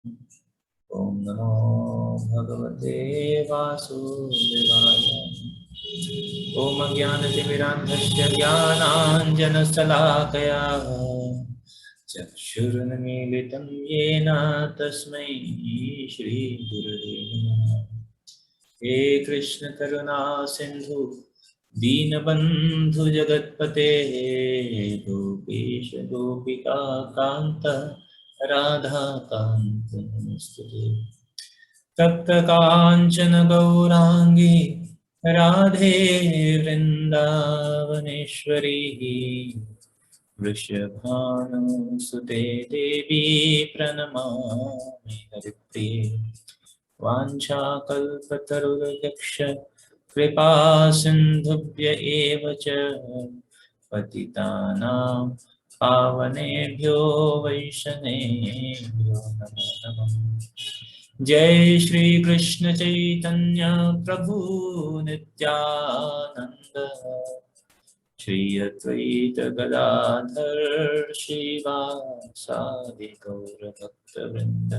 ओम नमो भगवते वासुदेवाय। ओम अज्ञानतिमिरान्धस्य ज्ञानाञ्जनशलाकया चक्षुरुन्मीलितं येन तस्मै श्रीगुरुवे नमः। हे कृष्ण करुणा सिंधु दीनबंधु जगतपते गोपीश गोपिका कांत राधा कांत नमस्ते। तप्त कांचन गौरांगी राधे वृंदावनेश्वरी वृषभानुसुते देवी प्रणमामि हरिप्रिये। वाञ्छाकल्पतरुर्यक्ष कृपा सिन्धुभ्य एव च पतितानां पावनेभ्यो वैष्णवेभ्यो नमो नमः। जय श्री कृष्ण चैतन्य प्रभु नित्यानंद श्री अद्वैत गदाधर श्रीवासादि गौर भक्तवृंद।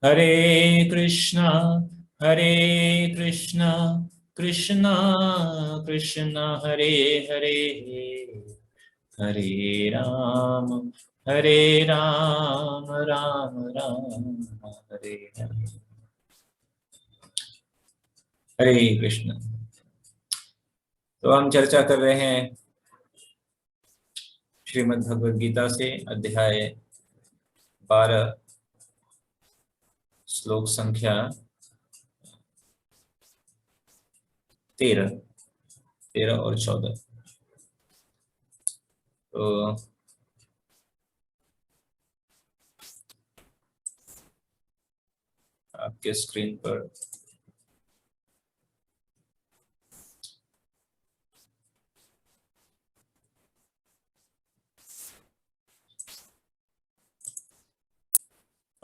हरे कृष्णा कृष्णा कृष्णा हरे हरे हरे राम राम राम हरे हरे। हरे कृष्ण। तो हम चर्चा कर रहे हैं श्रीमद् भगवद गीता से अध्याय 12 श्लोक संख्या 13 और 14। तो आपके स्क्रीन पर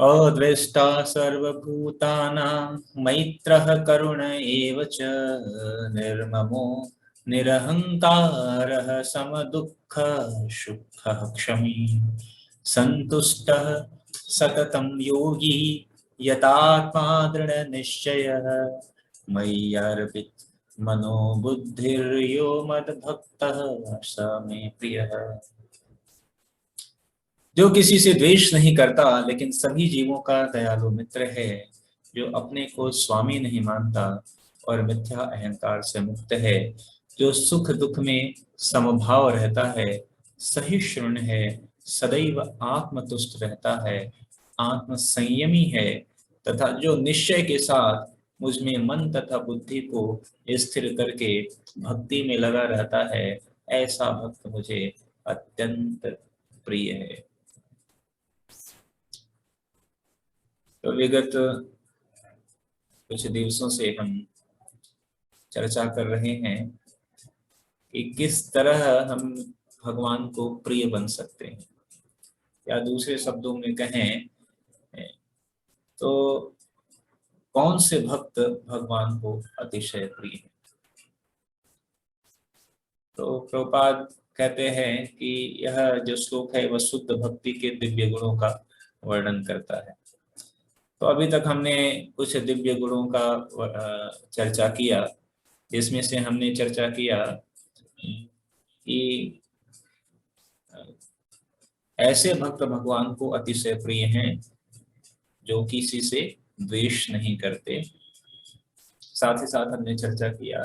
अद्वेष्टा सर्वभूतानां मैत्रः करुण एव च निर्ममो निरहंकारः समदुःखः सुखः क्षमी सन्तुष्टः सततं योगी यतात्मा दृढनिश्चयः मय्यर्पित मनो बुद्धिर्यो मद्भक्तः स मे प्रियः। जो किसी से द्वेष नहीं करता लेकिन सभी जीवों का दयालु मित्र है, जो अपने को स्वामी नहीं मानता और मिथ्या अहंकार से मुक्त है, जो सुख दुख में समभाव रहता है, सहिष्णु है, सदैव आत्मतुष्ट रहता है, आत्म संयमी है तथा जो निश्चय के साथ मुझ में मन तथा बुद्धि को स्थिर करके भक्ति में लगा रहता है, ऐसा भक्त मुझे अत्यंत प्रिय है। तो विगत कुछ दिवसों से हम चर्चा कर रहे हैं कि किस तरह हम भगवान को प्रिय बन सकते हैं, या दूसरे शब्दों में कहें तो कौन से भक्त भगवान को अतिशय प्रिय है। तो प्रभुपाद कहते हैं कि यह जो श्लोक है वह शुद्ध भक्ति के दिव्य गुणों का वर्णन करता है। तो अभी तक हमने कुछ दिव्य गुणों का चर्चा किया, जिसमें से हमने चर्चा किया कि ऐसे भक्त भगवान को अतिशय प्रिय हैं जो किसी से द्वेष नहीं करते। साथ ही साथ हमने चर्चा किया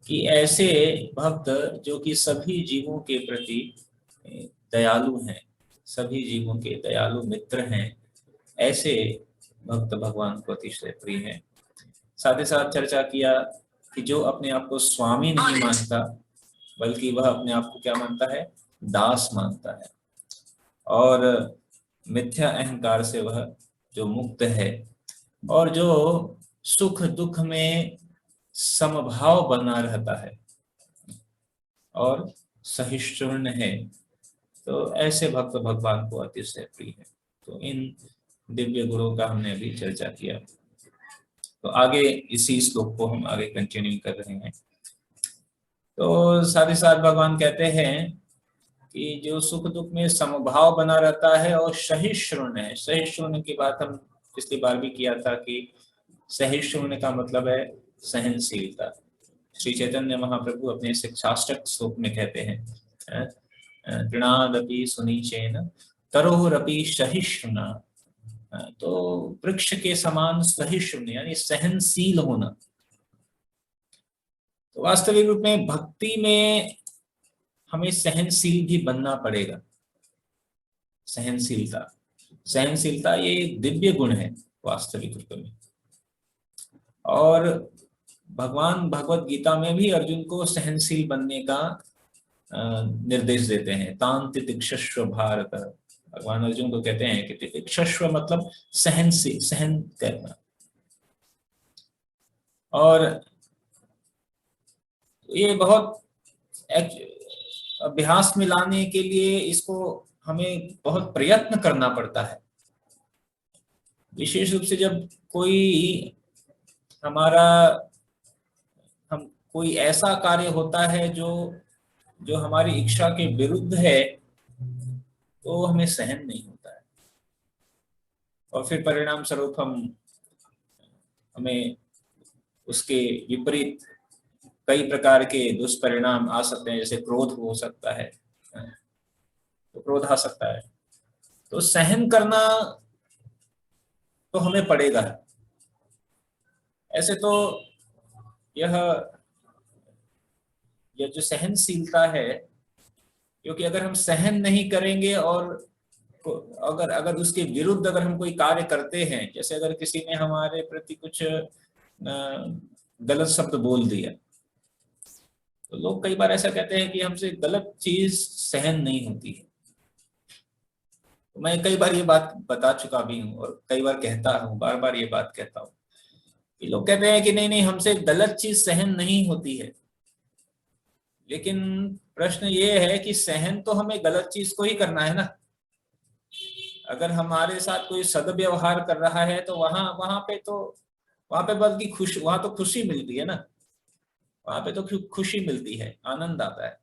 कि ऐसे भक्त जो कि सभी जीवों के प्रति दयालु हैं, सभी जीवों के दयालु मित्र हैं, ऐसे भक्त भगवान को अतिशय प्रिय हैं। साथ ही साथ चर्चा किया कि जो अपने आप को स्वामी नहीं मानता बल्कि वह अपने आप को क्या मानता है, दास मानता है, और मिथ्या अहंकार से वह जो मुक्त है, और जो सुख दुख में समभाव बना रहता है और सहिष्णु है, तो ऐसे भक्त भगवान को अतिशय प्रिय है। तो इन दिव्य गुणों का हमने अभी चर्चा किया। तो आगे इसी श्लोक को हम आगे कंटिन्यू कर रहे हैं। तो साथ ही साथ भगवान कहते हैं कि जो सुख दुख में समभाव बना रहता है और सहिष्णु है, सहिष्णु की बात हम पिछली बार भी किया था कि सहिष्णु का मतलब है सहनशीलता। श्री चैतन्य महाप्रभु अपने शिक्षाष्टक श्लोक में कहते हैं, तृणादपि सुनीचेन तरोरपि सहिष्णुना। तो वृक्ष के समान सहिष्णु यानी सहनशील होना। तो वास्तविक रूप में भक्ति में हमें सहनशील भी बनना पड़ेगा। सहनशीलता सहनशीलता ये एक दिव्य गुण है वास्तविक रूप में। और भगवान भगवत गीता में भी अर्जुन को सहनशील बनने का निर्देश देते हैं। तान तितिक्षस्व भारत, भगवान अर्जुन को कहते हैं कि तितिक्षस्व मतलब सहनशील, सहन करना। और ये बहुत अभ्यास में लाने के लिए इसको हमें बहुत प्रयत्न करना पड़ता है। विशेष रूप से जब कोई कोई ऐसा कार्य होता है जो हमारी इच्छा के विरुद्ध है, तो हमें सहन नहीं होता है और फिर परिणाम स्वरूप हमें उसके विपरीत कई प्रकार के दुष्परिणाम आ सकते हैं। जैसे क्रोध हो सकता है, तो क्रोध आ सकता है। तो सहन करना तो हमें पड़ेगा। ऐसे तो यह जो सहनशीलता है, क्योंकि अगर हम सहन नहीं करेंगे और अगर उसके विरुद्ध अगर हम कोई कार्य करते हैं, जैसे अगर किसी ने हमारे प्रति कुछ गलत शब्द बोल दिया, तो लोग कई बार ऐसा कहते हैं कि हमसे गलत चीज सहन नहीं होती है। तो मैं कई बार ये बात बता चुका भी हूँ और कई बार कहता हूँ, बार बार ये बात कहता हूँ कि लोग कहते हैं कि नहीं नहीं हमसे गलत चीज सहन नहीं होती है। लेकिन प्रश्न ये है कि सहन तो हमें गलत चीज को ही करना है ना। अगर हमारे साथ कोई सदव्यवहार कर रहा है तो वहां पे बल्कि वहां तो खुशी मिलती है ना। वहां पे तो खुशी मिलती है, आनंद आता है।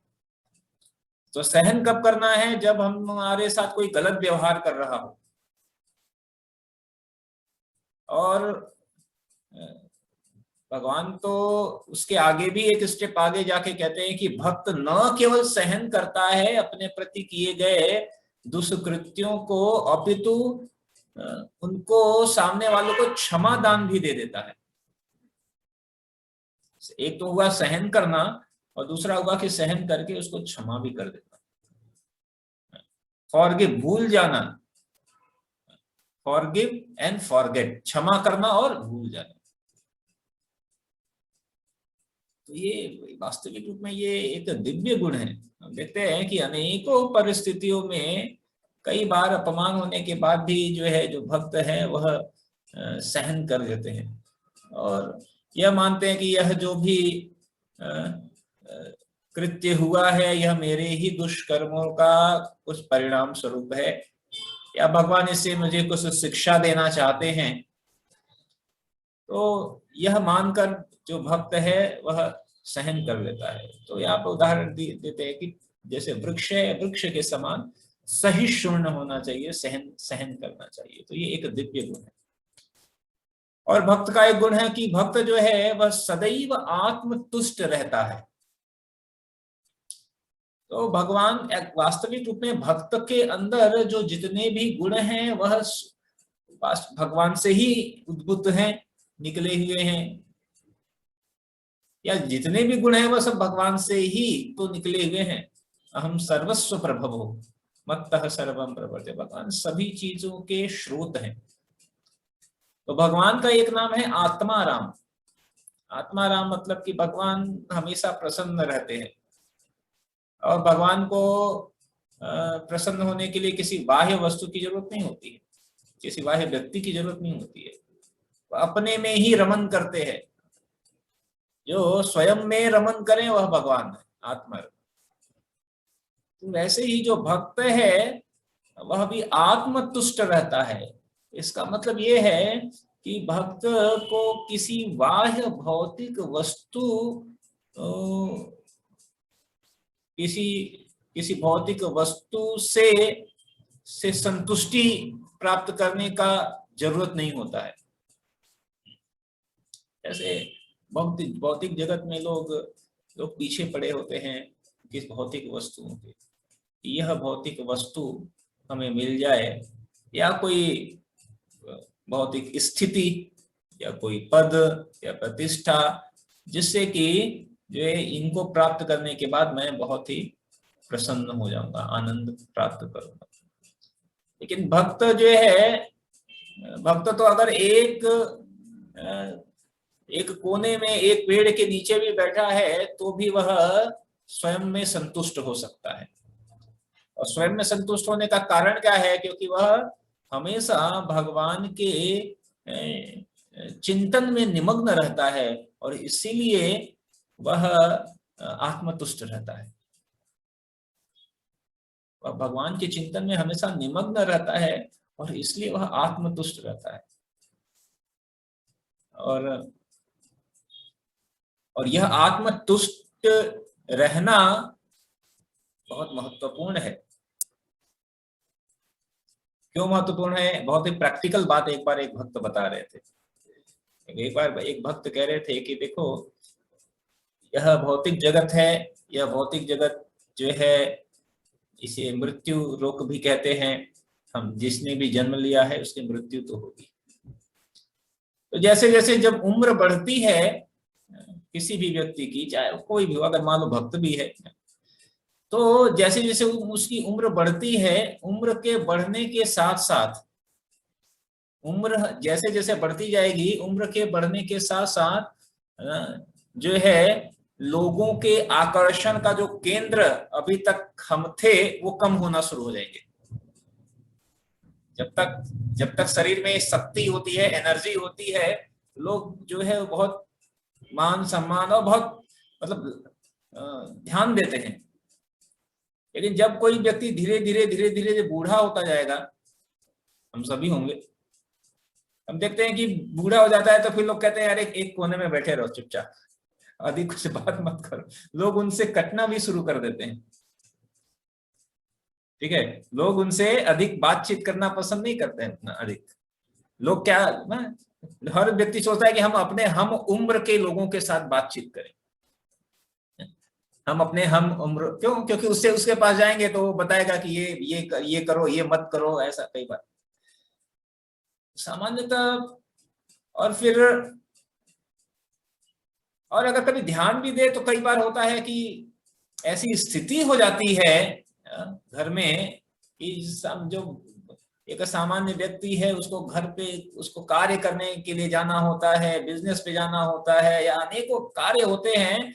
तो सहन कब करना है? जब हमारे साथ कोई गलत व्यवहार कर रहा हो। और भगवान तो उसके आगे भी एक स्टेप आगे जाके कहते हैं कि भक्त न केवल सहन करता है अपने प्रति किए गए दुष्कृत्यों को, अपितु उनको सामने वालों को क्षमा दान भी दे देता है। एक तो हुआ सहन करना और दूसरा हुआ कि सहन करके उसको क्षमा भी कर देता। फॉरगिव भूल जाना, फॉरगिव एंड फॉरगेट, क्षमा करना और भूल जाना। तो ये वास्तविक रूप में ये एक दिव्य गुण है। हम देखते हैं कि अनेकों परिस्थितियों में कई बार अपमान होने के बाद भी जो है जो भक्त है वह सहन कर देते हैं और यह मानते हैं कि यह जो भी कृत्य हुआ है यह मेरे ही दुष्कर्मों का कुछ परिणाम स्वरूप है, या भगवान इससे मुझे कुछ शिक्षा देना चाहते हैं। तो यह मानकर जो भक्त है वह सहन कर लेता है। तो यहाँ पर उदाहरण देते हैं कि जैसे वृक्ष है, वृक्ष के समान सहिष्णु होना चाहिए, सहन करना चाहिए। तो ये एक दिव्य गुण है। और भक्त का एक गुण है कि भक्त जो है वह सदैव आत्मतुष्ट रहता है। तो भगवान वास्तविक रूप में भक्त के अंदर जो जितने भी गुण हैं वह भगवान से ही उद्भूत हैं, निकले हुए हैं, या जितने भी गुण हैं वह सब भगवान से ही तो निकले हुए हैं। अहम सर्वस्व प्रभवो मत्तः सर्वम प्रवर्ते, भगवान सभी चीजों के स्रोत हैं। तो भगवान का एक नाम है आत्माराम। आत्माराम मतलब कि भगवान हमेशा प्रसन्न रहते हैं और भगवान को प्रसन्न होने के लिए किसी बाह्य वस्तु की जरूरत नहीं होती है, किसी बाह्य व्यक्ति की जरूरत नहीं होती है। वो अपने में ही रमन करते हैं। जो स्वयं में रमन करें वह भगवान है, आत्मा। तो वैसे ही जो भक्त है वह भी आत्मतुष्ट रहता है। इसका मतलब ये है कि भक्त को किसी बाह्य भौतिक वस्तु, किसी भौतिक वस्तु से संतुष्टि प्राप्त करने का जरूरत नहीं होता है। जैसे भौतिक भौतिक जगत में लोग लोग पीछे पड़े होते हैं किस भौतिक वस्तुओं के, यह भौतिक वस्तु हमें मिल जाए या कोई भौतिक स्थिति या कोई पद या प्रतिष्ठा, जिससे कि जो है इनको प्राप्त करने के बाद मैं बहुत ही प्रसन्न हो जाऊंगा, आनंद प्राप्त करूंगा। लेकिन भक्त जो है, भक्त तो अगर एक कोने में एक पेड़ के नीचे भी बैठा है तो भी वह स्वयं में संतुष्ट हो सकता है। और स्वयं में संतुष्ट होने का कारण क्या है? क्योंकि वह हमेशा भगवान के चिंतन में निमग्न रहता है और इसीलिए वह आत्मतुष्ट रहता है। वह भगवान के चिंतन में हमेशा निमग्न रहता है और इसलिए वह आत्मतुष्ट रहता है। और यह आत्मतुष्ट रहना बहुत महत्वपूर्ण है। क्यों महत्वपूर्ण है? बहुत ही प्रैक्टिकल बात एक बार एक भक्त बता रहे थे। एक बार एक भक्त कह रहे थे कि देखो, यह भौतिक जगत है, यह भौतिक जगत जो है इसे मृत्यु रोग भी कहते हैं। हम जिसने भी जन्म लिया है उसकी मृत्यु तो होगी। तो जैसे जैसे जब उम्र बढ़ती है किसी भी व्यक्ति की, चाहे कोई भी, अगर मान लो भक्त भी है, तो जैसे जैसे उसकी उम्र बढ़ती है, उम्र के बढ़ने के साथ साथ, उम्र जैसे जैसे बढ़ती जाएगी, उम्र के बढ़ने के साथ साथ जो है लोगों के आकर्षण का जो केंद्र अभी तक हम थे वो कम होना शुरू हो जाएंगे। जब तक शरीर में शक्ति होती है, एनर्जी होती है, लोग जो है बहुत मान सम्मान और बहुत मतलब ध्यान देते हैं। लेकिन जब कोई व्यक्ति धीरे धीरे जब बूढ़ा होता जाएगा, हम सभी होंगे, हम देखते हैं कि बूढ़ा हो जाता है तो फिर लोग कहते हैं यार एक कोने में बैठे रहो चुपचाप, अधिक कुछ बात मत करो। लोग उनसे कटना भी शुरू कर देते हैं। ठीक है, लोग उनसे अधिक बातचीत करना पसंद नहीं करते हैं। अधिक लोग क्या ना, हर व्यक्ति सोचता है कि हम उम्र के लोगों के साथ बातचीत करें। हम अपने हम उम्र, क्योंकि उससे उसके पास जाएंगे तो वो बताएगा कि ये करो, ये मत करो, ऐसा कई बार सामान्यतः। और अगर कभी ध्यान भी दे तो कई बार होता है कि ऐसी स्थिति हो जाती है घर में कि जो एक सामान्य व्यक्ति है, उसको घर पे उसको कार्य करने के लिए जाना होता है, बिजनेस पे जाना होता है, या अनेकों कार्य होते हैं,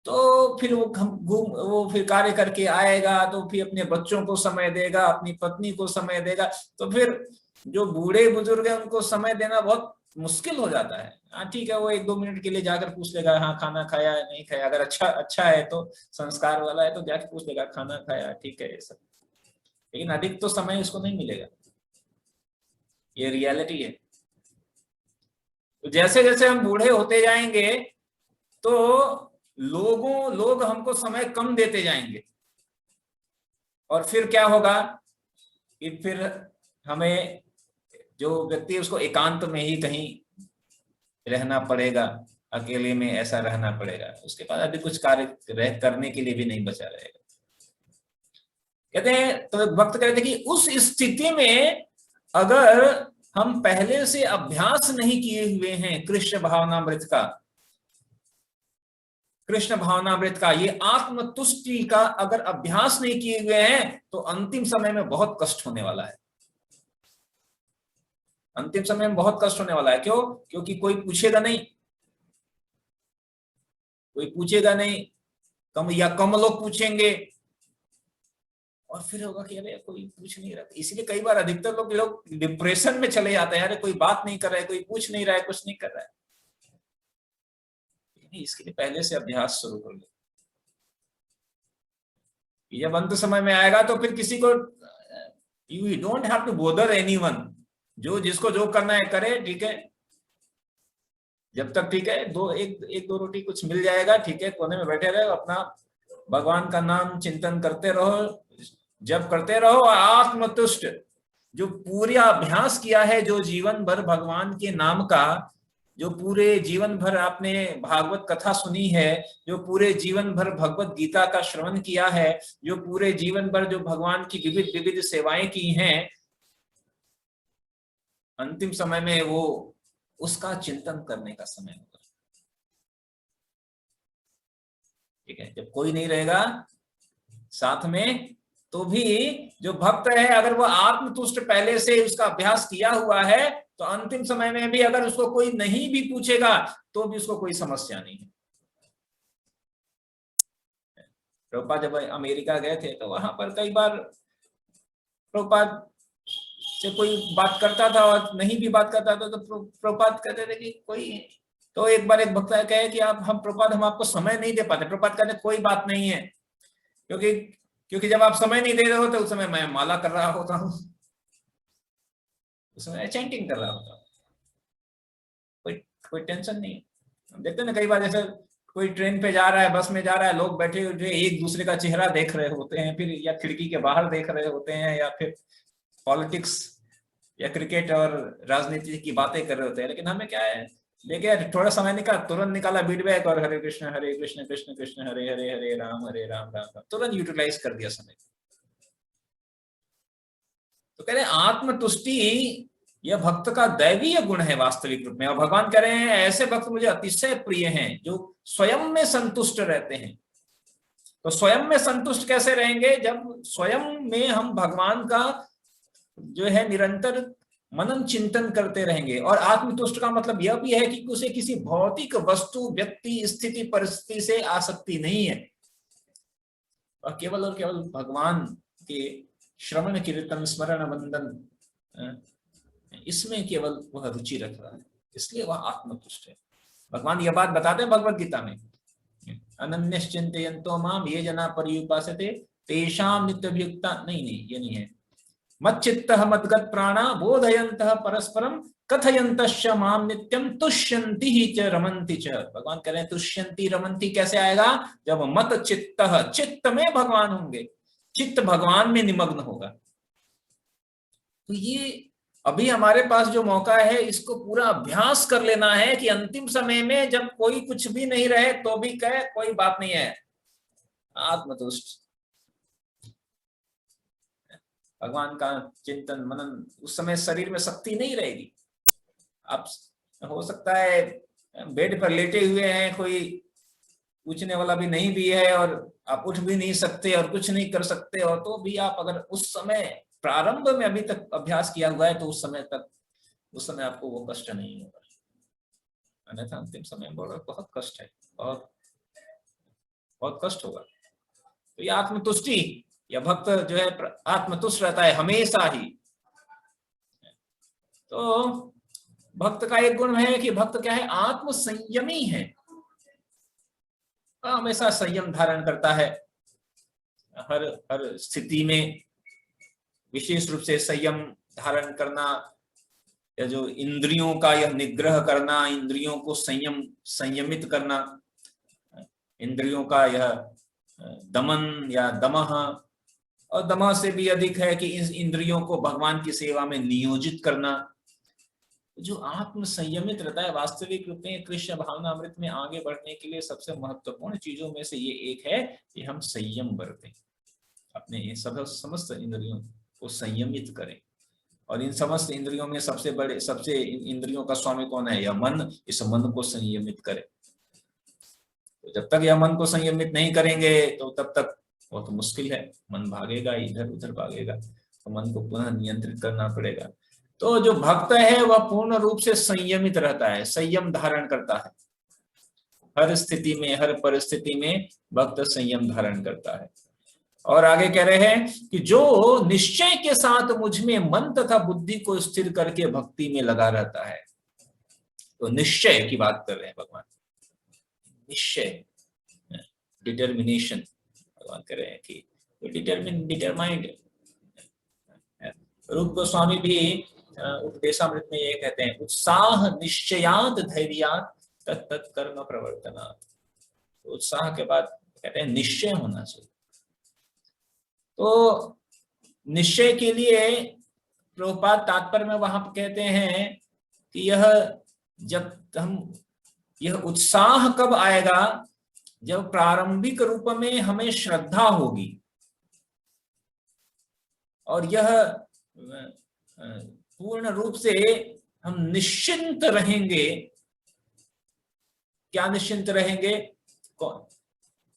तो फिर वो फिर कार्य करके आएगा तो फिर अपने बच्चों को समय देगा, अपनी पत्नी को समय देगा, तो फिर जो बूढ़े बुजुर्ग है उनको समय देना बहुत मुश्किल हो जाता है। हाँ ठीक है, वो 1-2 मिनट के लिए जाकर पूछ लेगा, हाँ खाना खाया है नहीं खाया, अगर अच्छा है तो संस्कार वाला है तो जाके पूछ लेगा खाना खाया, ठीक है, ये सब। लेकिन अधिक तो समय उसको नहीं मिलेगा, ये रियलिटी है। तो जैसे जैसे हम बूढ़े होते जाएंगे तो लोग हमको समय कम देते जाएंगे, और फिर क्या होगा कि फिर हमें जो व्यक्ति है उसको एकांत में ही कहीं रहना पड़ेगा, अकेले में ऐसा रहना पड़ेगा। उसके बाद अभी कुछ कार्य करने के लिए भी नहीं बचा रहेगा। कहते हैं तो भक्त कहते हैं कि उस स्थिति में अगर हम पहले से अभ्यास नहीं किए हुए हैं कृष्ण भावनामृत का, ये आत्मतुष्टि का अगर अभ्यास नहीं किए हुए हैं तो अंतिम समय में बहुत कष्ट होने वाला है। अंतिम समय में बहुत कष्ट होने वाला है। क्यों? क्योंकि कोई पूछेगा नहीं, कम लोग पूछेंगे, और फिर होगा कि अरे कोई पूछ नहीं रहा। इसलिए कई बार अधिकतर लोग डिप्रेशन में चले जाते हैं, अरे कोई बात नहीं कर रहा है, कोई पूछ नहीं रहा है, कुछ नहीं कर रहा है। इसके लिए पहले से अभ्यास शुरू कर लो। जब अंत समय में आएगा तो फिर किसी को, you don't have to bother anyone, जो जिसको जो करना है करे, ठीक है। जब तक ठीक है, एक दो रोटी कुछ मिल जाएगा, ठीक है, कोने में बैठे रहो, अपना भगवान का नाम चिंतन करते रहो, जब करते रहो, आत्मतुष्ट जो पूरा अभ्यास किया है, जो जीवन भर भगवान के नाम का, जो पूरे जीवन भर आपने भागवत कथा सुनी है, जो पूरे जीवन भर भगवत गीता का श्रवण किया है, जो पूरे जीवन भर जो भगवान की विविध विविध सेवाएं की हैं, अंतिम समय में वो उसका चिंतन करने का समय होगा। ठीक है, जब कोई नहीं रहेगा साथ में, तो भी जो भक्त है, अगर वो आत्मतुष्ट पहले से उसका अभ्यास किया हुआ है, तो अंतिम समय में भी अगर उसको कोई नहीं भी पूछेगा तो भी उसको कोई समस्या नहीं है। प्रभुपाद जब अमेरिका गए थे तो वहां पर कई बार प्रभुपाद से कोई बात करता था और नहीं भी बात करता था तो प्रभुपाद कहते थे कि कोई, तो एक बार एक भक्त कहे कि आप हम प्रभुपाद हम आपको समय नहीं दे पाते। प्रभुपाद कहते कोई बात नहीं है, क्योंकि जब आप समय नहीं दे रहे हो तो उस समय मैं माला कर रहा होता हूँ, उस समय चैंटिंग कर रहा होता हूँ, कोई टेंशन नहीं। हम देखते ना कई बार जैसे कोई ट्रेन पे जा रहा है, बस में जा रहा है, लोग बैठे हुए एक दूसरे का चेहरा देख रहे होते हैं, फिर या खिड़की के बाहर देख रहे होते हैं, या फिर पॉलिटिक्स या क्रिकेट और राजनीति की बातें कर रहे होते हैं। लेकिन हमें क्या है, लेके थोड़ा समय निकाला, तुरंत निकाला फीडबैक और हरे कृष्ण कृष्ण कृष्ण हरे हरे, हरे राम राम राम, तुरंत यूटिलाइज कर दिया समय। तो कह रहे आत्मतुष्टि यह भक्त का दैवीय गुण है वास्तविक रूप में। और भगवान कह रहे हैं ऐसे भक्त मुझे अतिशय प्रिय हैं जो स्वयं में संतुष्ट रहते हैं। तो स्वयं में संतुष्ट कैसे रहेंगे? जब स्वयं में हम भगवान का जो है निरंतर मनन चिंतन करते रहेंगे। और आत्मतुष्ट का मतलब यह भी है कि उसे किसी भौतिक वस्तु, व्यक्ति, स्थिति, परिस्थिति से आसक्ति नहीं है, और केवल भगवान के श्रवण कीर्तन स्मरण वंदन इसमें केवल वह रुचि रख रहा है, इसलिए वह आत्मतुष्ट है। भगवान यह बात बताते हैं भगवत गीता में, अनन्यश्चिन्तयन्तो माम ये जना पर्युपासते तेषां नित्यभियुक्ता, नहीं ये नहीं है, मच्चित्तः मद्गत प्राणा बोधयन्तः परस्परम कथयन्तश्च माम नित्यम तुष्यन्ति ही च रमन्ति च। भगवान कह रहे हैं तुष्यन्ति रमन्ति कैसे आएगा? जब मत चित्तः, चित्त में भगवान होंगे, चित्त भगवान में निमग्न होगा। तो ये अभी हमारे पास जो मौका है, इसको पूरा अभ्यास कर लेना है कि अंतिम समय में जब कोई कुछ भी नहीं रहे तो भी कहे कोई बात नहीं है, आत्मतुष्ट, भगवान का चिंतन मनन। उस समय शरीर में शक्ति नहीं रहेगी। आप हो सकता है बेड पर लेटे हुए हैं, कोई पूछने वाला भी नहीं भी है, और आप उठ भी नहीं सकते और कुछ नहीं कर सकते, और तो भी आप अगर उस समय प्रारंभ में अभी तक अभ्यास किया हुआ है तो उस समय आपको वो कष्ट नहीं होगा, अन्यथा अंतिम समय बहुत कष्ट है, बहुत कष्ट होगा। तो ये आत्मतुष्टि, या भक्त जो है आत्मतुष्ट रहता है हमेशा ही। तो भक्त का एक गुण है कि भक्त क्या है, आत्म संयमी है, हमेशा संयम धारण करता है, हर स्थिति में विशेष रूप से संयम धारण करना, या जो इंद्रियों का यह निग्रह करना, इंद्रियों को संयमित करना, इंद्रियों का यह दमन या दमः, और दमः से भी अधिक है कि इन इंद्रियों को भगवान की सेवा में नियोजित करना। जो आत्म संयमित रहता है, वास्तविक रूप में कृष्ण भावना अमृत में आगे बढ़ने के लिए सबसे महत्वपूर्ण चीजों में से ये एक है कि हम संयम बरतें, अपने समस्त इंद्रियों को संयमित करें। और इन समस्त इंद्रियों में सबसे इंद्रियों का स्वामी कौन है? यह मन। इस मन को संयमित करें। तो जब तक यह मन को संयमित नहीं करेंगे तो तब तक बहुत मुश्किल है, मन भागेगा, इधर उधर भागेगा, तो मन को पुनः नियंत्रित करना पड़ेगा। तो जो भक्त है वह पूर्ण रूप से संयमित रहता है, संयम धारण करता है, हर स्थिति में, हर परिस्थिति में भक्त संयम धारण करता है। और आगे कह रहे हैं कि जो निश्चय के साथ मुझ में मन तथा बुद्धि को स्थिर करके भक्ति में लगा रहता है। तो निश्चय की बात कर रहे हैं भगवान, निश्चय, डिटर्मिनेशन। भगवान कह रहे हैं कि डिटरमाइंड। रूप गोस्वामी भी उपदेशामृत में ये कहते हैं, उत्साह निश्चयात धैर्यात तत्त कर्म प्रवर्तनात्। तो उत्साह के बाद कहते हैं निश्चय होना चाहिए। तो निश्चय के लिए प्रभुपाद तात्पर्य में वहां कहते हैं कि यह उत्साह कब आएगा, जब प्रारंभिक रूप में हमें श्रद्धा होगी और यह पूर्ण रूप से हम निश्चिंत रहेंगे। क्या निश्चिंत रहेंगे? कौन?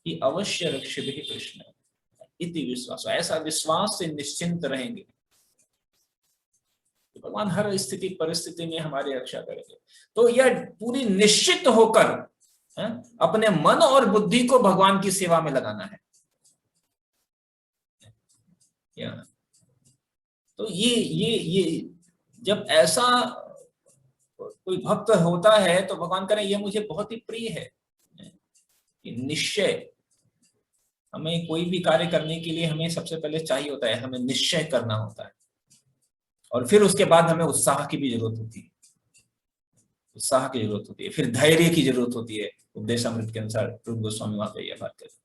कि अवश्य रक्षिभिः कृष्ण इति विश्वास, ऐसा विश्वास से निश्चिंत रहेंगे कि भगवान हर स्थिति परिस्थिति में हमारी रक्षा करेंगे। तो यह पूरी निश्चित होकर अपने मन और बुद्धि को भगवान की सेवा में लगाना है। तो ये जब ऐसा कोई भक्त होता है तो भगवान कह रहे हैं ये मुझे बहुत ही प्रिय है। निश्चय, हमें कोई भी कार्य करने के लिए हमें सबसे पहले चाहिए होता है, हमें निश्चय करना होता है और फिर उसके बाद हमें उत्साह की भी जरूरत होती है, उत्साह की जरूरत होती है, फिर धैर्य की जरूरत होती है। उपदेश अमृत के अनुसार रूप गोस्वामी वहां पे यह बात कहते हैं।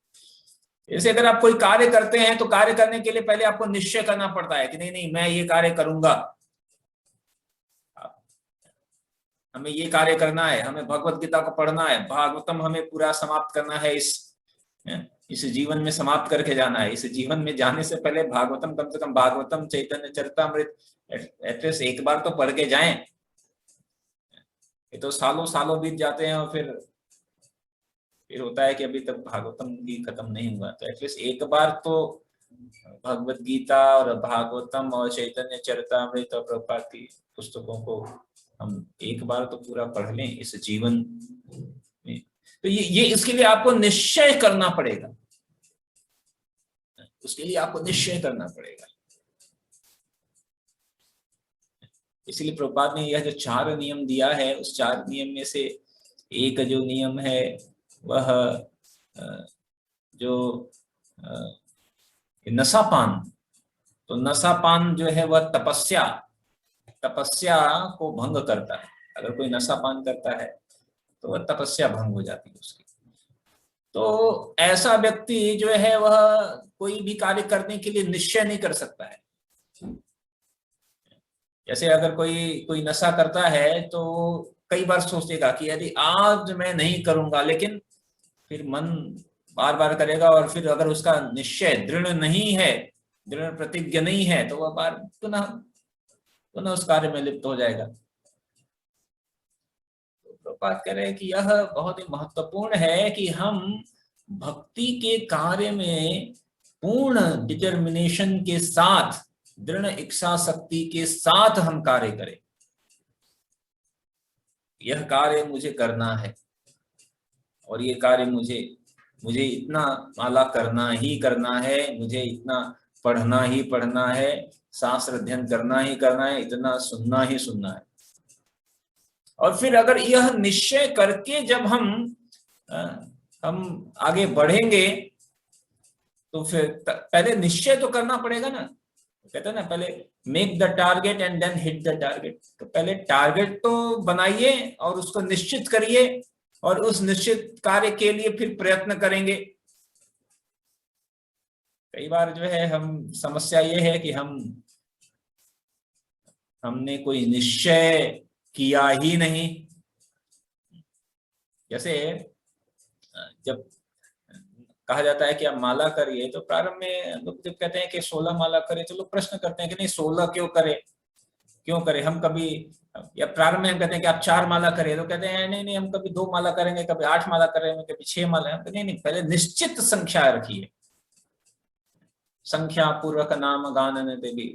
जैसे अगर आप कोई कार्य करते हैं तो कार्य करने के लिए पहले आपको निश्चय करना पड़ता है कि नहीं मैं ये कार्य करूंगा, हमें ये कार्य करना है, हमें भगवत गीता को पढ़ना है, भागवतम हमें पूरा समाप्त करना है, इस जीवन में समाप्त करके जाना है। इस जीवन में जाने से पहले भागवतम, कम से कम भागवतम चैतन्य चरितामृत एटलीस्ट एक बार तो पढ़ के जाएं। ये तो सालों सालों बीत जाते हैं और फिर होता है कि अभी तक भागवतम भी खत्म नहीं हुआ। तो एटलीस्ट एक बार तो भगवत गीता और भागवतम और चैतन्य चरितामृत और प्रभुपाद की पुस्तकों को हम एक बार तो पूरा पढ़ लें इस जीवन में। तो ये इसके लिए आपको निश्चय करना पड़ेगा, उसके लिए आपको निश्चय करना पड़ेगा। इसलिए प्रभुपाद ने यह जो 4 नियम दिया है, उस 4 नियम में से एक जो नियम है वह जो नशापान, तो नशापान जो है वह तपस्या को भंग करता है। अगर कोई नशापान करता है तो वह तपस्या भंग हो जाती है उसकी। तो ऐसा व्यक्ति जो है वह कोई भी कार्य करने के लिए निश्चय नहीं कर सकता है। जैसे अगर कोई नशा करता है तो कई बार सोचेगा कि यदि आज मैं नहीं करूंगा, लेकिन फिर मन बार बार करेगा और फिर अगर उसका निश्चय दृढ़ नहीं है, दृढ़ प्रतिज्ञा नहीं है, तो वह बार पुनः उस कार्य में लिप्त हो जाएगा। तो प्रभुपाद कह रहे हैं कि यह बहुत ही महत्वपूर्ण है कि हम भक्ति के कार्य में पूर्ण डिटर्मिनेशन के साथ, दृढ़ इच्छा शक्ति के साथ हम कार्य करें। यह कार्य मुझे करना है और ये कार्य मुझे इतना माला करना ही करना है, मुझे इतना पढ़ना ही पढ़ना है, शास्त्र अध्ययन करना ही करना है, इतना सुनना ही सुनना है। और फिर अगर यह निश्चय करके जब हम आगे बढ़ेंगे तो फिर पहले निश्चय तो करना पड़ेगा ना। कहते हैं ना, पहले make the target and then hit the target. तो पहले टारगेट तो बनाइए और उसको निश्चित करिए और उस निश्चित कार्य के लिए फिर प्रयत्न करेंगे। कई बार जो है समस्या ये है कि हमने कोई निश्चय किया ही नहीं। जैसे जब कहा जाता है कि आप माला करिए, तो प्रारंभ में लोग जब कहते हैं कि 16 माला करें, तो लोग प्रश्न करते हैं कि नहीं 16 क्यों करें। हम कभी, या प्रारंभ में हम कहते हैं कि आप 4 माला करें, तो कहते हैं नहीं हम कभी 2 माला करेंगे, कभी 8 माला करेंगे, कभी 6 माला। नहीं, पहले निश्चित संख्या रखिए। संख्या पूर्वक नाम गानन देवी,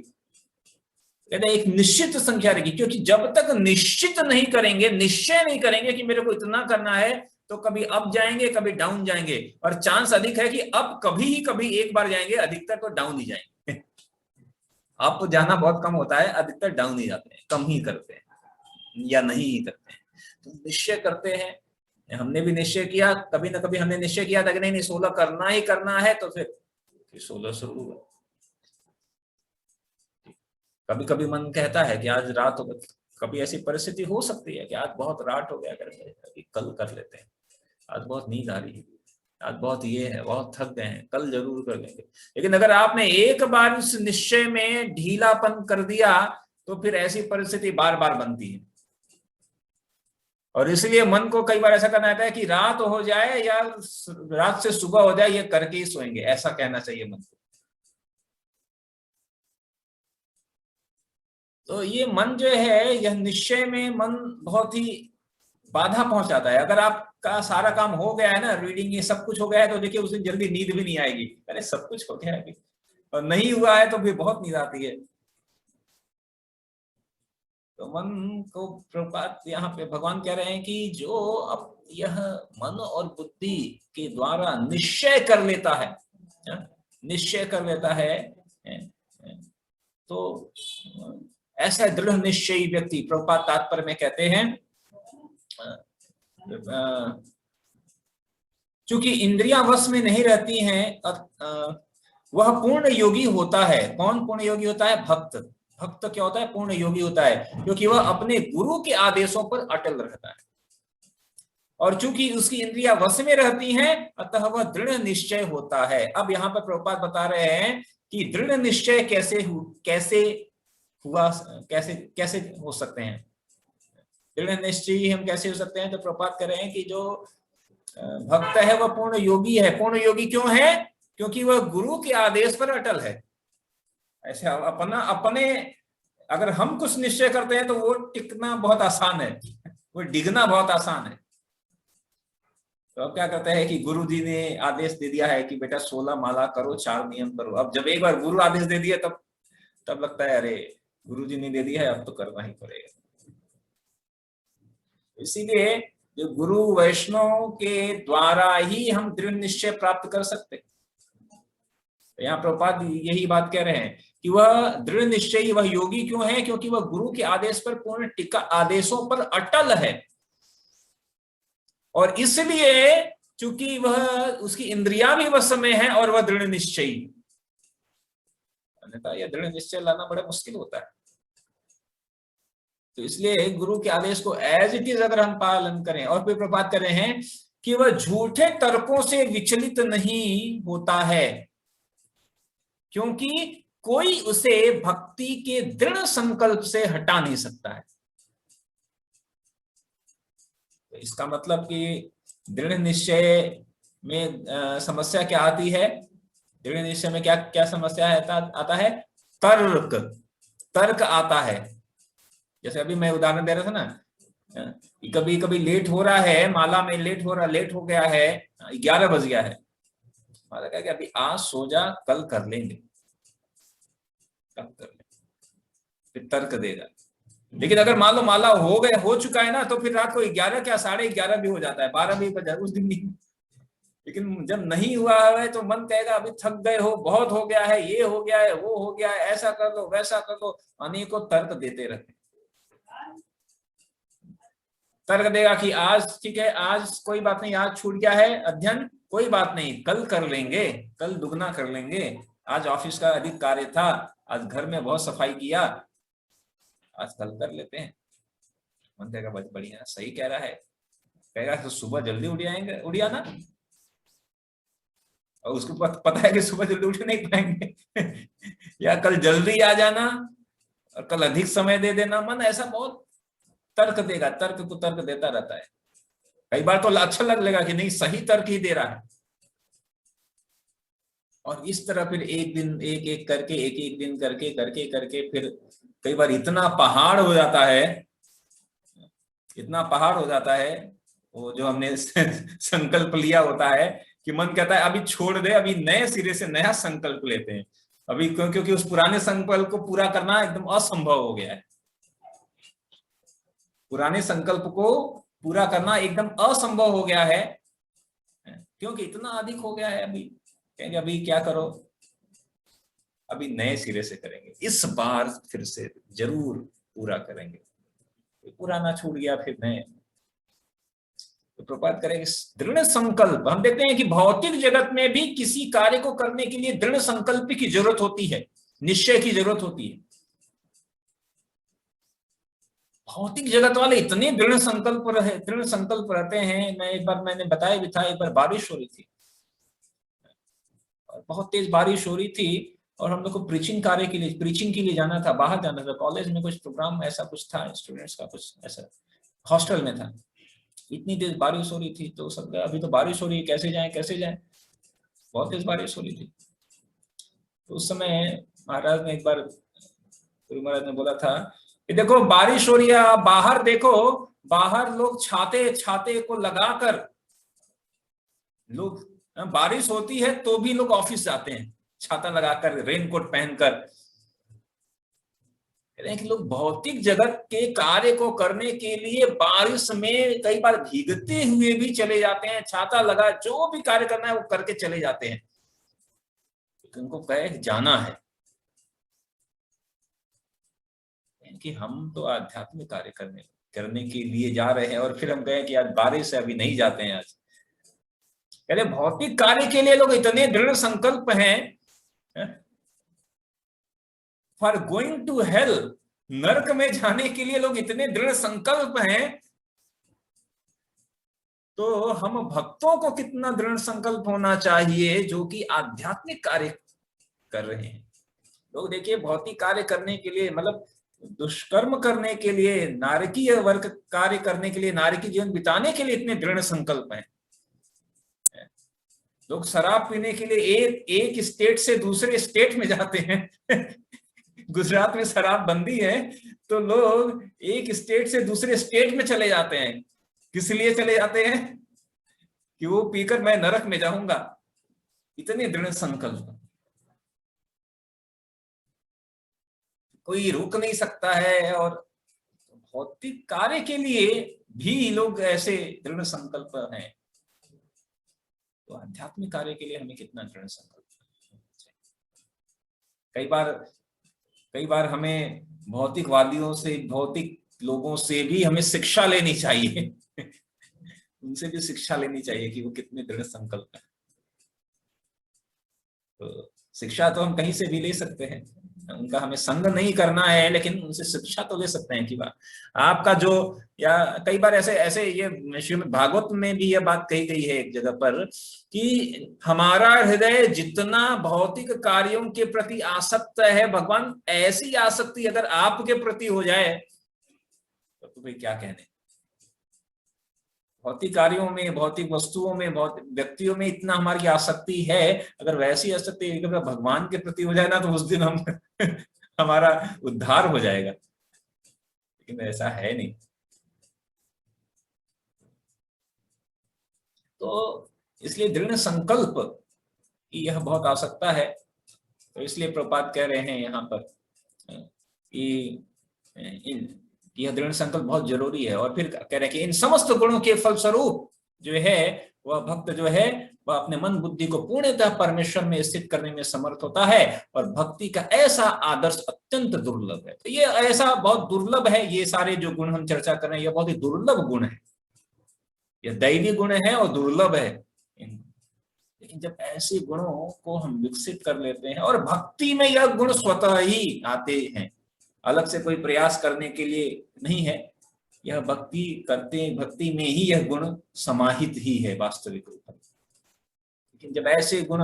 कहते हैं एक निश्चित संख्या रखिए, क्योंकि जब तक निश्चित नहीं करेंगे, निश्चय नहीं करेंगे कि मेरे को इतना करना है, तो कभी अप जाएंगे, कभी डाउन जाएंगे। और चांस अधिक है कि अप कभी एक बार जाएंगे, अधिकतर तो डाउन ही जाएंगे। अप जाना बहुत कम होता है, अधिकतर डाउन ही जाते हैं, कम ही करते हैं या नहीं ही करते हैं। तो निश्चय करते हैं। हमने भी निश्चय किया, कभी ना कभी हमने निश्चय किया था कि नहीं 16 करना ही करना है, तो फिर 16 शुरू हुआ। कभी कभी मन कहता है कि आज रात हो, कभी ऐसी परिस्थिति हो सकती है कि आज बहुत रात हो गया, अभी कल कर लेते हैं, आज बहुत नींद आ रही है, आज बहुत ये है, बहुत थक गए हैं, कल जरूर कर लेंगे। लेकिन अगर आपने एक बार उस निश्चय में ढीलापन कर दिया तो फिर ऐसी परिस्थिति बार बार बनती है। और इसलिए मन को कई बार ऐसा करना आता है कि रात हो जाए या रात से सुबह हो जाए, ये करके ही सोएंगे, ऐसा कहना चाहिए मन को। तो ये मन जो है, यह निश्चय में मन बहुत ही बाधा पहुंचाता है। अगर आपका सारा काम हो गया है ना, रीडिंग ये सब कुछ हो गया है, तो देखिए उस दिन जल्दी नींद भी नहीं आएगी। अरे सब कुछ हो गया है, और नहीं हुआ है तो फिर बहुत नींद आती है। तो मन को प्रपात यहाँ पे भगवान कह रहे हैं कि जो अब यह मन और बुद्धि के द्वारा निश्चय कर लेता है, निश्चय कर लेता है, तो ऐसा दृढ़ निश्चयी व्यक्ति, प्रभुपाद तात्पर्य में कहते हैं, चूंकि इंद्रियां वश में नहीं रहती हैं, वह पूर्ण योगी होता है। कौन पूर्ण योगी होता है? भक्त। भक्त क्या होता है? पूर्ण योगी होता है, क्योंकि वह अपने गुरु के आदेशों पर अटल रहता है। और चूंकि उसकी इंद्रियां वश में रहती हैं, अतः वह दृढ़ निश्चय होता है। अब यहाँ पर प्रभुपाद बता रहे हैं कि दृढ़ निश्चय कैसे हुआ, कैसे हो सकते हैं, दृढ़ निश्चयी हम कैसे हो सकते हैं? तो प्रभुपाद कह रहे हैं कि जो भक्त है वह पूर्ण योगी है। पूर्ण योगी क्यों है? क्योंकि वह गुरु के आदेश पर अटल है। ऐसे अपने अगर हम कुछ निश्चय करते हैं तो वो टिकना बहुत आसान है, वो डिगना बहुत आसान है। तो अब क्या करते हैं कि गुरु जी ने आदेश दे दिया है कि बेटा 16 माला करो, 4 नियम करो। अब जब एक बार गुरु आदेश दे दिया तब लगता है अरे गुरु जी ने दे दिया है, अब तो करना ही पड़ेगा। इसीलिए जो गुरु वैष्णव के द्वारा ही हम दृढ़ निश्चय प्राप्त कर सकते। तो यहाँ प्रभुपाद यही बात कह रहे हैं कि वह दृढ़ निश्चयी, वह योगी क्यों है? क्योंकि वह गुरु के आदेश पर पूर्ण टिका, आदेशों पर अटल है। और इसलिए चूंकि वह, उसकी इंद्रियां भी वश में है और वह दृढ़ निश्चयी, अन्यथा यह दृढ़ निश्चय लाना बड़ा मुश्किल होता है। तो इसलिए गुरु के आदेश को एज इट इज अगर हम पालन करें, और फिर प्रभुपाद कर रहे हैं कि वह झूठे तर्कों से विचलित नहीं होता है, क्योंकि कोई उसे भक्ति के दृढ़ संकल्प से हटा नहीं सकता है। तो इसका मतलब कि दृढ़ निश्चय में समस्या क्या आती है? दृढ़ निश्चय में क्या क्या समस्या आता है? तर्क आता है। जैसे अभी मैं उदाहरण दे रहा था ना, कभी कभी लेट हो रहा है, माला में लेट हो गया है, 11 बज गया है, माला कहा कि अभी आज सो जा, कल कर लेंगे, फिर तर्क देगा। लेकिन अगर मान लो माला हो चुका है ना, तो फिर रात को 11 क्या 11:30 भी हो जाता है, 12 भी बजा उस दिन नहीं। लेकिन जब नहीं हुआ है तो मन कहेगा अभी थक गए हो, बहुत हो गया है, ये हो गया है, वो हो गया है, ऐसा कर लो, वैसा कर लो, अनेकों तर्क देते रहते। तर्क देगा कि आज ठीक है, आज कोई बात नहीं, आज छूट गया है अध्ययन, कोई बात नहीं, कल कर लेंगे, कल दुगना कर लेंगे, आज ऑफिस का अधिक कार्य था, आज घर में बहुत सफाई किया, आज कल कर लेते हैं। मन कहेगा बढ़िया, सही कह रहा है, कहेगा तो सुबह जल्दी उठ आना, और उसको पता है कि सुबह जल्दी उठ नहीं पाएंगे या कल जल्दी आ जाना और कल अधिक समय दे देना। मन ऐसा बहुत तर्क देगा, तर्क को तर्क देता रहता है। कई बार तो अच्छा लगेगा कि नहीं, सही तर्क ही दे रहा है। और इस तरह फिर एक दिन एक दिन करके फिर कई बार इतना पहाड़ हो जाता है, वो जो हमने संकल्प लिया होता है कि मन कहता है अभी छोड़ दे, अभी नए सिरे से नया संकल्प लेते हैं। अभी क्योंकि उस पुराने संकल्प को पूरा करना एकदम असंभव हो गया है, पुराने संकल्प को पूरा करना एकदम असंभव हो गया है, क्योंकि इतना अधिक हो गया है। अभी कहेंगे अभी क्या करो, अभी नए सिरे से करेंगे, इस बार फिर से जरूर पूरा करेंगे, पुराना छूट गया फिर नए। तो प्रपात करेंगे दृढ़ संकल्प। हम देखते हैं कि भौतिक जगत में भी किसी कार्य को करने के लिए दृढ़ संकल्प की जरूरत होती है, निश्चय की जरूरत होती है। भौतिक जगत वाले इतने दृढ़ संकल्प रहते हैं। मैंने बताया भी था, एक बार बारिश हो रही थी और बहुत तेज बारिश हो रही थी, और हम लोग को प्रीचिंग के लिए जाना था, बाहर जाना था, कॉलेज में कुछ प्रोग्राम ऐसा कुछ था, स्टूडेंट्स का कुछ ऐसा, हॉस्टल में था। इतनी तेज बारिश हो रही थी तो सब अभी तो बारिश हो रही है, कैसे जाएं कैसे जाएं, बहुत तेज बारिश हो रही थी। तो उस समय महाराज ने एक बार, गुरु महाराज ने बोला था कि देखो बारिश हो रही है, आप बाहर देखो, बाहर लोग छाते छाते को लगाकर, लोग बारिश होती है तो भी लोग ऑफिस जाते हैं छाता लगाकर, रेनकोट पहनकर। कि लोग भौतिक जगत के कार्य को करने के लिए बारिश में कई बार भीगते हुए भी चले जाते हैं, छाता लगा जो भी कार्य करना है वो करके चले जाते हैं, उनको कहे जाना है कि हम तो आध्यात्मिक कार्य करने के लिए जा रहे हैं, और फिर हम कहें कि आज बारिश है अभी नहीं जाते हैं। आज पहले भौतिक कार्य के लिए लोग इतने दृढ़ संकल्प हैं, फॉर गोइंग टू हेल, नरक में जाने के लिए लोग इतने दृढ़ संकल्प हैं, तो हम भक्तों को कितना दृढ़ संकल्प होना चाहिए जो कि आध्यात्मिक कार्य कर रहे हैं। लोग देखिए भौतिक कार्य करने के लिए, मतलब दुष्कर्म करने के लिए, नारकीय वर्ग कार्य करने के लिए, नारकीय जीवन बिताने के लिए इतने दृढ़ संकल्प हैं। लोग शराब पीने के लिए एक स्टेट से दूसरे स्टेट में जाते हैं गुजरात में शराब बंदी है तो लोग एक स्टेट से दूसरे स्टेट में चले जाते हैं। किस लिए चले जाते हैं? कि वो पीकर मैं नरक में जाऊंगा, इतने दृढ़ संकल्प। कोई रोक नहीं सकता है, और भौतिक कार्य के लिए भी लोग ऐसे दृढ़ संकल्प हैं, तो आध्यात्मिक कार्य के लिए हमें कितना दृढ़ संकल्प। कई बार हमें भौतिकवादियों से, भौतिक लोगों से भी हमें शिक्षा लेनी चाहिए उनसे भी शिक्षा लेनी चाहिए कि वो कितने दृढ़ संकल्प है। तो शिक्षा तो हम कहीं से भी ले सकते हैं, उनका हमें संग नहीं करना है, लेकिन उनसे शिक्षा तो ले सकते हैं कि आपका जो, या कई बार ऐसे ये श्रीमद् भागवत में भी यह बात कही गई है एक जगह पर कि हमारा हृदय जितना भौतिक कार्यों के प्रति आसक्त है, भगवान ऐसी आसक्ति अगर आपके प्रति हो जाए तो भाई क्या कहने। भौतिक कार्यों में, भौतिक वस्तुओं में, भौतिक व्यक्तियों में इतना हमारी आसक्ति है, अगर वैसी आसक्ति भगवान के प्रति हो जाए ना, तो उस दिन हम हमारा उद्धार हो जाएगा, लेकिन ऐसा है नहीं। तो इसलिए दृढ़ संकल्प की यह बहुत आवश्यकता है। तो इसलिए प्रभुपाद कह रहे हैं यहाँ पर कि यह दृढ़ संकल्प बहुत जरूरी है। और फिर कह रहे हैं कि इन समस्त गुणों के फलस्वरूप जो है वह भक्त जो है वह अपने मन बुद्धि को पूर्णतः परमेश्वर में स्थित करने में समर्थ होता है, और भक्ति का ऐसा आदर्श अत्यंत दुर्लभ है। तो ये ऐसा बहुत दुर्लभ है, ये सारे जो गुण हम चर्चा कर रहे हैं, यह बहुत ही दुर्लभ गुण है, यह दैवी गुण है और दुर्लभ है। लेकिन जब ऐसे गुणों को हम विकसित कर लेते हैं, और भक्ति में यह गुण स्वतः ही आते हैं, अलग से कोई प्रयास करने के लिए नहीं है, यह भक्ति में ही यह गुण समाहित ही है वास्तविक रूप में। लेकिन जब ऐसे गुण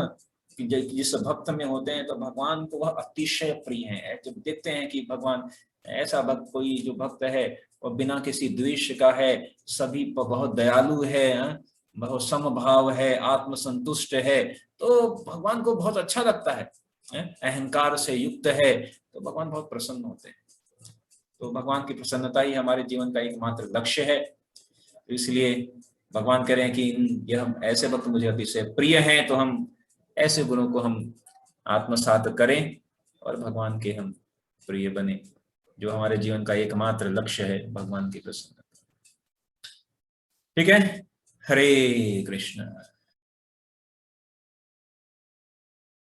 जिस भक्त में होते हैं तो भगवान को वह अतिशय प्रिय है। जब देखते हैं कि भगवान ऐसा भक्त, कोई जो भक्त है और बिना किसी द्वेष का है, सभी पर बहुत दयालु है, बहुत समभाव है, आत्मसंतुष्ट है, तो भगवान को बहुत अच्छा लगता है। अहंकार से युक्त है तो भगवान बहुत प्रसन्न होते हैं। तो भगवान की प्रसन्नता ही हमारे जीवन का एकमात्र लक्ष्य है। तो इसलिए भगवान कह रहे हैं कि यह ऐसे भक्त मुझे अतिशय प्रिय हैं, तो हम ऐसे गुणों को हम आत्मसात करें और भगवान के हम प्रिय बने, जो हमारे जीवन का एकमात्र लक्ष्य है, भगवान की प्रसन्नता। ठीक है, हरे कृष्ण।